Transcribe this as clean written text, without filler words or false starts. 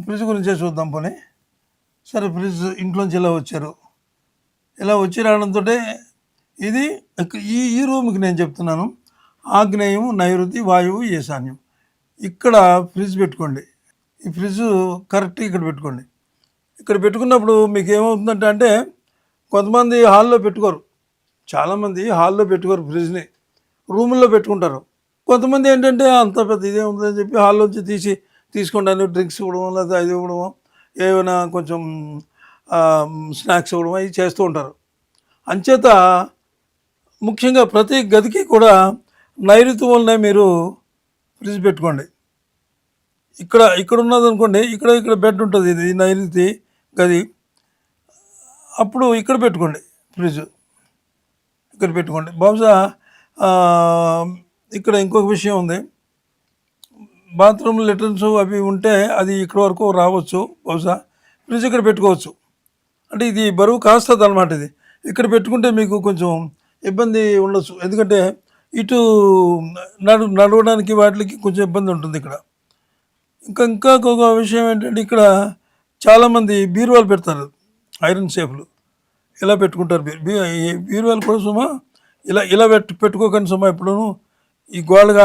Fridge గురించే చూద్దాం పోనీ. సరే ఫ్రిడ్జ్ ఇంట్లోంచి ఇలా వచ్చి రావడంతో ఇది ఈ ఈ రూమ్కి నేను చెప్తున్నాను, ఆగ్నేయం, నైరుతి, వాయువు, ఈశాన్యం. ఇక్కడ ఫ్రిడ్జ్ పెట్టుకోండి. ఈ ఫ్రిడ్జ్ కరెక్ట్ ఇక్కడ పెట్టుకోండి. ఇక్కడ పెట్టుకున్నప్పుడు మీకు ఏమవుతుందంటే అంటే కొంతమంది హాల్లో పెట్టుకోరు, చాలామంది హాల్లో పెట్టుకోరు, ఫ్రిడ్జ్ని రూముల్లో పెట్టుకుంటారు. కొంతమంది ఏంటంటే అంత పెద్ద ఇదే ఉందని చెప్పి హాల్లోంచి తీసుకుంటాను, డ్రింక్స్ ఇవ్వడం లేదా అది ఇవ్వడము, ఏమైనా కొంచెం స్నాక్స్ ఇవ్వడం అవి చేస్తూ ఉంటారు. అంచేత ముఖ్యంగా ప్రతి గదికి కూడా నైరుతి వల్లనే మీరు ఫ్రిడ్జ్ పెట్టుకోండి. ఇక్కడ ఉన్నదనుకోండి, ఇక్కడ బెడ్ ఉంటుంది, ఇది నైరుతి గది, అప్పుడు ఇక్కడ పెట్టుకోండి ఫ్రిడ్జ్, ఇక్కడ పెట్టుకోండి. బహుశా ఇక్కడ ఇంకొక విషయం ఉంది, బాత్రూమ్ లెట్రిన్స్ అవి ఉంటే అది ఇక్కడ వరకు రావచ్చు, బహుశా ఫ్రిడ్జ్ ఇక్కడ పెట్టుకోవచ్చు. అంటే ఇది బరువు కాస్తుంది అనమాట. ఇది ఇక్కడ పెట్టుకుంటే మీకు కొంచెం ఇబ్బంది ఉండొచ్చు, ఎందుకంటే ఇటు నడవడానికి వాటికి కొంచెం ఇబ్బంది ఉంటుంది ఇక్కడ. ఇంకా ఒక విషయం ఏంటంటే ఇక్కడ చాలామంది బీరువాలు పెడతారు, ఐరన్ సేఫ్లు ఇలా పెట్టుకుంటారు. బీరువాలు కూడా సుమా ఇలా పెట్టుకోకండి సుమా, ఎప్పుడూ ఈ గోడగా